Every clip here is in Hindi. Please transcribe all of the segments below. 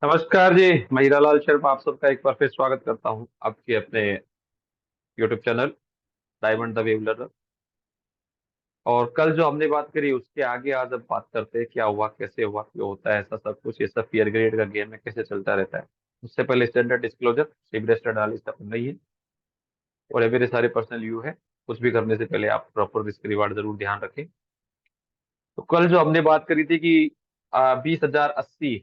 नमस्कार जी। मैं हीरालाल शर्मा आप सबका एक बार फिर स्वागत करता हूं आपके अपने YouTube channel diamond the wave learner. और कल जो हमने बात करी उसके आगे आज अब बात करते हैं क्या हुआ, कैसे हुआ, क्यों होता है ऐसा सब कुछ। ये सब फेयर ग्रेड का गेम है, कैसे चलता रहता है। उससे पहले स्टैंडर्ड डिस्क्लोजर सिबरेस्ट एनालिस्ट अपन नहीं है और ये मेरे सारे पर्सनल व्यू है। कुछ भी करने से पहले आप प्रॉपर रिस्क रिवार्ड जरूर ध्यान रखें। तो कल जो हमने बात करी थी कि 20,080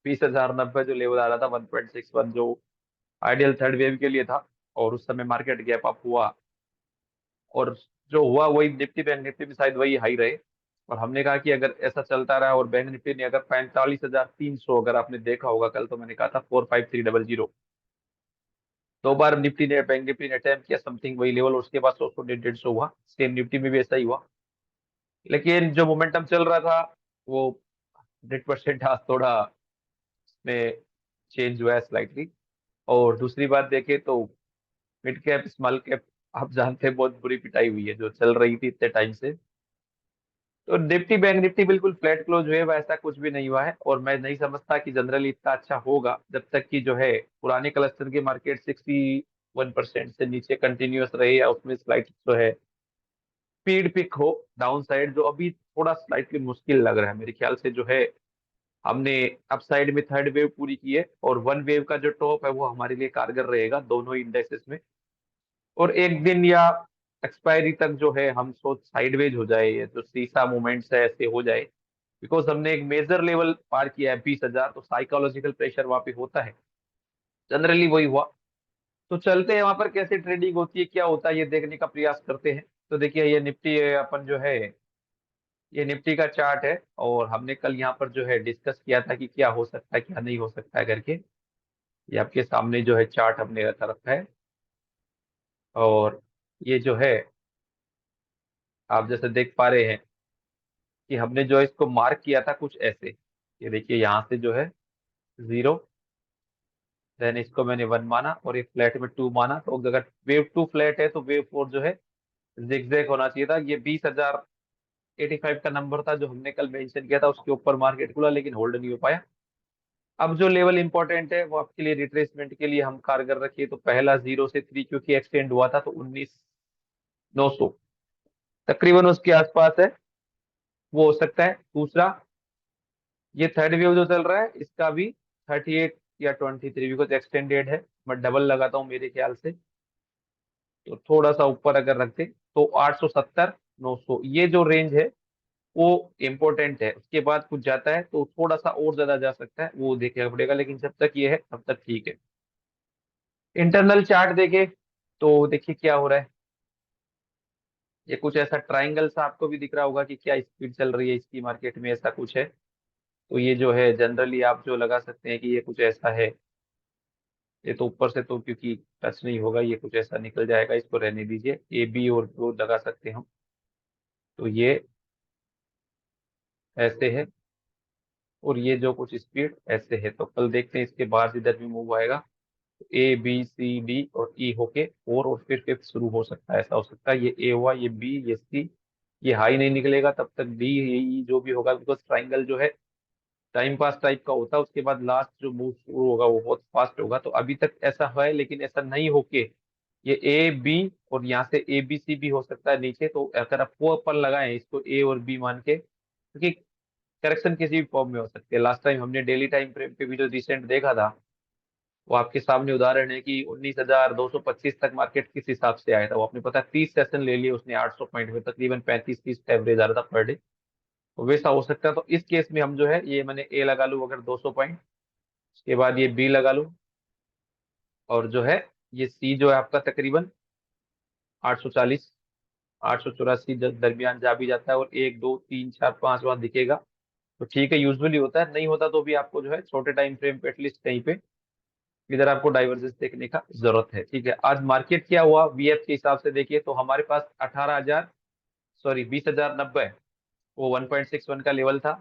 20,090 जो लेवल आ रहा था 1.61 जो आइडियल थर्ड वेव के लिए था। और उस समय मार्केट गैप अप हुआ और जो हुआ वही निफ्टी बैंक निफ्टी में शायद वही हाई रहे। और हमने कहा कि अगर ऐसा चलता रहा और बैंक निफ्टी ने अगर 45,300, अगर आपने देखा होगा कल तो मैंने कहा था 45300, दो बार निफ्टी ने बैंक निफ्टी ने अटेम्प्ट किया समथिंग वही लेवल, उसके बाद 100 150 हुआ। सेम निफ्टी में भी ऐसा ही हुआ। लेकिन जो मोमेंटम चल रहा था वो 100% आज थोड़ा में चेंज हुआ है स्लाइटली। और दूसरी बात देखें तो मिड कैप स्मॉल कैप आप जानते हैं बहुत बुरी पिटाई हुई है जो चल रही थी इतने टाइम से। तो निफ्टी बैंक निफ्टी बिल्कुल फ्लैट क्लोज हुए, वैसा कुछ भी नहीं हुआ है। और मैं नहीं समझता कि जनरली इतना अच्छा होगा जब तक कि जो है पुराने क्लस्टर के मार्केट 61% से नीचे कंटिन्यूअस रहे या उसमें स्लाइट जो है स्पीड पिक हो डाउन साइड, जो अभी थोड़ा स्लाइटली मुश्किल लग रहा है मेरे ख्याल से। जो है हमने अप साइड में थर्ड वेव पूरी की है और वन वेव का जो टॉप है वो हमारे लिए कारगर रहेगा दोनों इंडेक्सेस में। और एक दिन या एक्सपायरी तक जो है हम सोच साइडवेज हो जाए, ये जो सीसा मूवमेंट्स है ऐसे हो जाए। बिकॉज हमने एक मेजर लेवल पार किया है 20,000, तो साइकोलॉजिकल प्रेशर वहां पे होता है। जनरली वही हुआ। तो चलते हैं वहां पर कैसे ट्रेडिंग होती है, क्या होता है, ये देखने का प्रयास करते हैं। तो देखिए ये निफ्टी अपन जो है ये निफ्टी का चार्ट है। और हमने कल यहाँ पर जो है डिस्कस किया था कि क्या हो सकता है क्या नहीं हो सकता है करके। ये आपके सामने जो है चार्ट हमने रखा रखा है। और ये जो है आप जैसे देख पा रहे हैं कि हमने जो है इसको मार्क किया था कुछ ऐसे। ये देखिए यहाँ से जो है 0, देन इसको मैंने 1 माना और एक फ्लैट में 2 माना। तो अगर वेव 2 फ्लैट है तो वेव 4 जो है जिगजैग होना चाहिए था। ये 20,085 का नंबर था जो हमने कल मेंशन किया था, उसके ऊपर मार्केट खुला लेकिन होल्ड नहीं हो पाया। अब जो लेवल इंपॉर्टेंट है वो आपके लिए रिट्रेसमेंट के लिए हम कारगर रखिए। तो पहला 0 से 3 क्योंकि एक्सटेंड हुआ था तो 19,900 तकरीबन उसके आसपास है, वो हो सकता है। दूसरा ये थर्ड वेव जो चल रहा है इसका भी 38 या 23, बिकॉज एक्सटेंडेड है। मैं डबल लगाता हूँ मेरे ख्याल से। तो थोड़ा सा ऊपर अगर रखते तो 870 900 ये जो रेंज है वो इम्पोर्टेंट है। उसके बाद कुछ जाता है तो थोड़ा सा और ज्यादा जा सकता है, वो देखना पड़ेगा। लेकिन जब तक ये है तब तक ठीक है। इंटरनल चार्ट देखे तो देखिए क्या हो रहा है। ये कुछ ऐसा ट्राइंगल सा आपको भी दिख रहा होगा कि क्या स्पीड चल रही है इसकी मार्केट में, ऐसा कुछ है। तो ये जो है जनरली आप जो लगा सकते हैं कि ये कुछ ऐसा है। ये तो ऊपर से तो क्योंकि टच नहीं होगा, ये कुछ ऐसा निकल जाएगा, इसको रहने दीजिए। ए बी और दो लगा सकते हैं हम। तो ये ऐसे है और ये जो कुछ स्पीड ऐसे है। तो कल देखते हैं इसके बाद इधर भी मूव आएगा तो ए बी सी डी और ई होके फोर और फिर फिफ्थ शुरू हो सकता है। ऐसा हो सकता है ये ए हुआ, ये बी, ये सी। ये हाई नहीं निकलेगा तब तक डी, ये ई जो भी होगा, बिकॉज ट्राइंगल जो है टाइम पास टाइप का होता है। उसके बाद लास्ट जो मूव शुरू होगा वो बहुत फास्ट होगा। तो अभी तक ऐसा है लेकिन ऐसा नहीं होके ये ए बी और यहाँ से ए बी सी भी हो सकता है नीचे। तो अगर आप वो अपन लगाएं इसको ए और बी मान के, क्योंकि करेक्शन किसी भी फॉर्म में हो सकती है। लास्ट टाइम हमने डेली टाइम फ्रेम पे भी जो रिसेंट देखा था वो आपके सामने उदाहरण है कि 19,225 तक मार्केट किस हिसाब से आया था। वो आपने पता 30 सेशन ले लिए उसने 800 पॉइंट में, तकरीबन 35-30 एवरेज आ रहा था पर डे। तो वैसा हो सकता है। तो इस केस में हम जो है ये मैंने ए लगा लूँ अगर 200 पॉइंट, उसके बाद ये बी लगा लूँ और जो है ये सी जो है आपका तकरीबन 840 884 दरमियान जा भी जाता है। और 1 2 3 4 5 वहां दिखेगा तो ठीक है, यूजुअली होता है। नहीं होता तो भी आपको जो है छोटे टाइम फ्रेम पे एटलीस्ट कहीं पे इधर आपको डाइवर्जेंस देखने का जरूरत है। ठीक है, आज मार्केट क्या हुआ वीएफ के हिसाब से देखिए तो हमारे पास 18,000 सॉरी 20,090 वो 1.61 का लेवल था।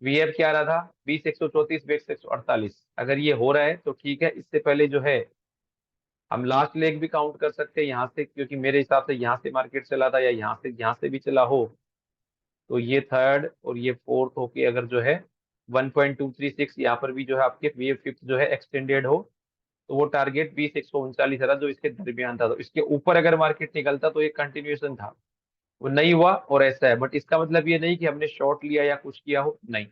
वीएफ क्या रहा था 20,134 20,148। अगर ये हो रहा है तो ठीक है। इससे पहले जो है हम लास्ट लेग भी काउंट कर सकते हैं यहाँ से, क्योंकि मेरे हिसाब से यहाँ से मार्केट चला था या यहाँ से भी चला हो। तो ये थर्ड और ये फोर्थ होके अगर जो है 1.236 यहाँ पर भी जो है आपके वेव फिफ्थ जो है एक्सटेंडेड हो, तो वो टारगेट 20,139 था जो इसके दरमियान था। तो इसके ऊपर अगर मार्केट निकलता तो ये कंटिन्यूएशन था, वो नहीं हुआ और ऐसा है। बट इसका मतलब ये नहीं कि हमने शॉर्ट लिया या कुछ किया हो, नहीं।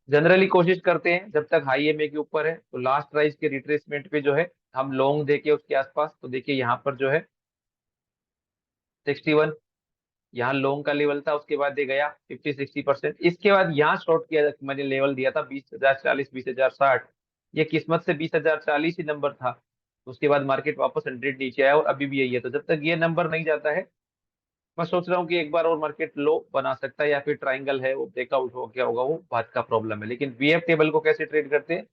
जनरली कोशिश करते हैं जब तक हाई एमए के ऊपर है तो लास्ट प्राइस के रिट्रेसमेंट पे जो है हम लॉन्ग देके उसके आसपास, तो देखिए यहाँ पर जो है 61 यहाँ लॉन्ग का लेवल था, उसके बाद ये गया 50-60%। इसके बाद यहाँ शॉर्ट किया, मैंने लेवल दिया था 20,040, 20,060। ये किस्मत से 20,040 ही नंबर था। उसके बाद मार्केट वापस 100 नीचे आया और अभी भी यही है। तो जब तक ये नंबर नहीं जाता है, मैं सोच रहा हूँ कि एक बार और मार्केट लो बना सकता है, या फिर ट्राइंगल है वो ब्रेकआउट हो गया होगा, वो बात का प्रॉब्लम है। लेकिन वीएफ टेबल को कैसे ट्रेड करते हैं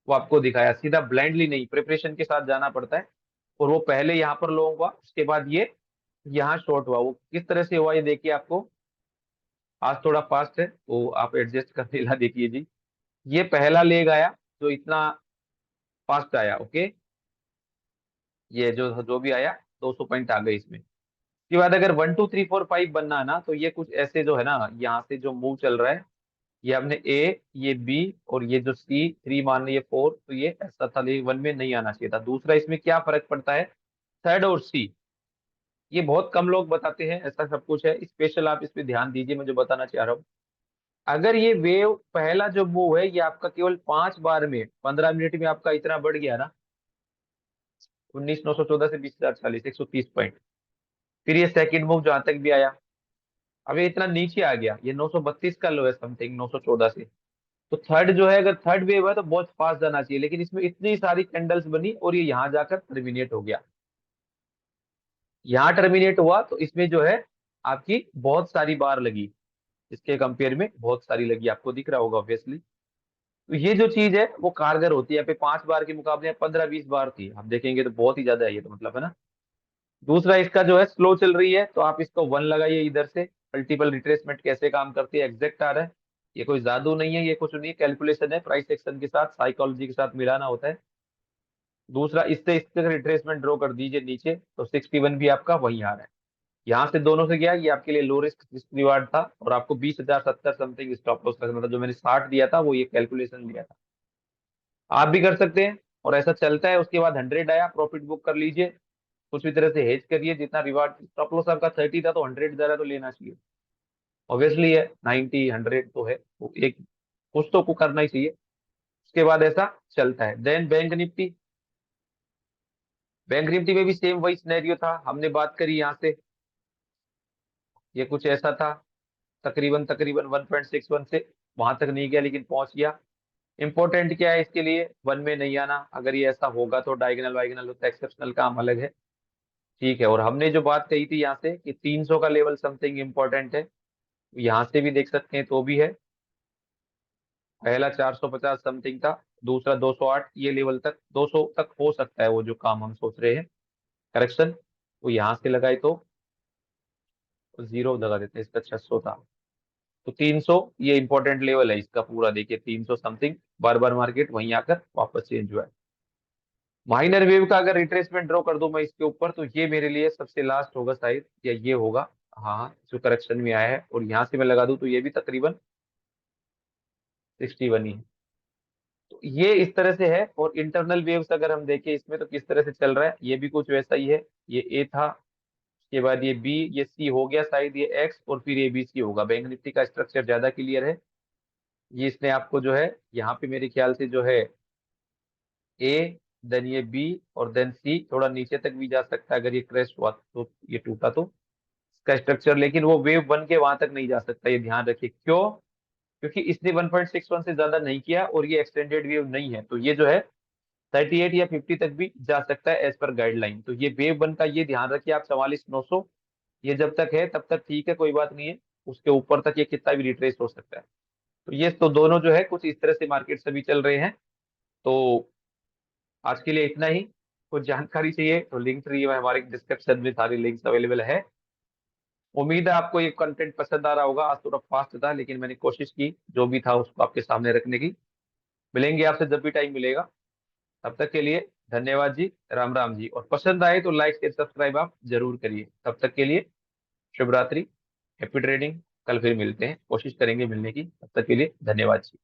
वो आपको दिखाया, सीधा ब्लाइंडली नहीं, प्रिपरेशन के साथ जाना पड़ता है। और वो पहले यहाँ पर लो हुआ, उसके बाद ये यहाँ शॉर्ट हुआ, वो किस तरह से हुआ ये देखिए आपको। आज थोड़ा फास्ट है वो आप एडजस्ट करने ला, देखिए जी। ये पहला लेग आया जो इतना फास्ट आया, ओके। ये जो जो भी आया 200 पॉइंट आ गए इसमें। इसके बाद अगर 1 2 3 4 5 बनना है ना, तो ये कुछ ऐसे जो है ना, यहाँ से जो मूव चल रहा है, ये हमने ए, ये बी, और ये जो सी 3 मान ली, ये 4, तो ये ऐसा था, लेकिन 1 में नहीं आना चाहिए था। दूसरा इसमें क्या फर्क पड़ता है, थर्ड और सी, ये बहुत कम लोग बताते हैं, ऐसा सब कुछ है स्पेशल, आप इस पे ध्यान दीजिए मैं जो बताना चाह रहा हूँ। अगर ये वेव पहला जो मूव है ये आपका केवल 5 बार में 15 मिनट में आपका इतना बढ़ गया ना, 19,914 से 20,040, 130 पॉइंट। फिर ये सेकंड मूव जहां तक भी आया, अब ये इतना नीचे आ गया, ये 932 का लो है समथिंग 914 से। तो थर्ड जो है, अगर थर्ड वेव है तो बहुत फास्ट जाना चाहिए, लेकिन इसमें इतनी सारी कैंडल्स बनी और ये यहाँ जाकर टर्मिनेट हो गया। यहाँ टर्मिनेट हुआ तो इसमें जो है आपकी बहुत सारी बार लगी, इसके कंपेयर में बहुत सारी लगी, आपको दिख रहा होगा ऑब्वियसली। तो ये जो चीज है वो कारगर होती है। यहाँ पे 5 बार के मुकाबले 15-20 बार थी, आप देखेंगे तो बहुत ही ज्यादा है ये, तो मतलब है ना। दूसरा इसका जो है स्लो चल रही है, तो आप इसको 1 लगाइए इधर से। मल्टीपल रिट्रेसमेंट कैसे काम करती है एग्जैक्ट आ रहा है, ये कोई जादू नहीं है, ये कुछ नहीं, कैलकुलेशन है, प्राइस एक्शन के साथ साइकोलॉजी के साथ मिलाना होता है। दूसरा इससे इससे रिट्रेसमेंट ड्रॉ कर दीजिए नीचे, तो 61 भी आपका वही आ रहा है। यहाँ से दोनों से गया, ये आपके लिए लो रिस्क रिवार्ड था, और आपको 20,070 समथिंग स्टॉप लॉस रखना था। जो मैंने 60 दिया था वो ये कैलकुलेशन दिया था, आप भी कर सकते हैं। और ऐसा चलता है, उसके बाद 100 आया, प्रॉफिट बुक कर लीजिए, कुछ भी तरह से हेज करिए। जितना रिवार्ड, स्टॉप लॉस आपका 30 था तो 100 जा रहा है तो लेना चाहिए, ऑब्वियसली है। 90 100 तो है, वो एक कुछ तो को करना ही चाहिए। उसके बाद ऐसा चलता है। देन बैंक निफ्टी में भी सेम वही सिनेरियो था, हमने बात करी यहाँ से, ये कुछ ऐसा था। तकरीबन तकरीबन 1.61 से वहां तक नहीं गया, लेकिन पहुंच गया। इंपॉर्टेंट क्या है इसके लिए, 1 में नहीं आना। अगर ये ऐसा होगा तो डायगोनल वाइगनल होता है, एक्सेप्शनल काम अलग है, ठीक है। और हमने जो बात कही थी यहाँ से कि 300 का लेवल समथिंग इंपॉर्टेंट है, यहाँ से भी देख सकते हैं तो भी है। पहला 450 समथिंग था, दूसरा 208, ये लेवल तक 200 तक हो सकता है वो जो काम हम सोच रहे हैं, करेक्शन। वो यहाँ से लगाए तो जीरो लगा देते हैं, इसका 600 था। तो 300 ये इंपॉर्टेंट लेवल है इसका पूरा, देखिए 300 समथिंग, बार बार मार्केट वहीं आकर वापस चेंज हुआ है। माइनर वेव का अगर रिट्रेसमेंट ड्रॉ कर दूं मैं इसके ऊपर, तो ये मेरे लिए सबसे लास्ट होगा शायद, या ये होगा। हाँ, जो करेक्शन में आया है, और यहाँ से मैं लगा दूं तो ये भी तकरीबन 61 ही है। तो ये इस तरह से है। और इंटरनल वेव्स अगर हम देखें इसमें तो किस तरह से चल रहा है, ये भी कुछ वैसा ही है। ये ए था, उसके बाद ये बी, ये सी हो गया शायद, ये एक्स, और फिर ये बी सी होगा। बैंक निफ्टी का स्ट्रक्चर ज्यादा क्लियर है। ये इसने आपको जो है यहाँ पे मेरे ख्याल से जो है ए, देन ये बी, और देन सी, थोड़ा नीचे तक भी जा सकता है अगर ये क्रैश हुआ तो, ये टूटा तो इसका स्ट्रक्चर। लेकिन वो वेव बन के वहां तक नहीं जा सकता, ये ध्यान रखिए। क्यों? क्योंकि इसने 1.61 से ज्यादा नहीं किया, और ये एक्सटेंडेड वेव नहीं है, तो ये जो है 38 या 50 तक भी जा सकता है एज पर गाइडलाइन। तो ये वेव वन का ये ध्यान रखिए आप, 44,900 ये जब तक है तब तक ठीक है, कोई बात नहीं है। उसके ऊपर तक ये कितना भी रिट्रेस हो सकता है। तो ये तो दोनों जो है कुछ इस तरह से मार्केट से भी चल रहे हैं। तो आज के लिए इतना ही। कुछ जानकारी चाहिए तो लिंक ट्री में हमारे डिस्क्रिप्शन में सारी लिंक्स अवेलेबल है। उम्मीद है आपको ये कंटेंट पसंद आ रहा होगा। आज थोड़ा फास्ट था, लेकिन मैंने कोशिश की जो भी था उसको आपके सामने रखने की। मिलेंगे आपसे जब भी टाइम मिलेगा, तब तक के लिए धन्यवाद जी, राम राम जी। और पसंद आए तो लाइक शेयर सब्सक्राइब आप जरूर करिए। तब तक के लिए शुभ रात्रि, हैप्पी ट्रेडिंग। कल फिर मिलते हैं, कोशिश करेंगे मिलने की। तब तक के लिए धन्यवाद जी।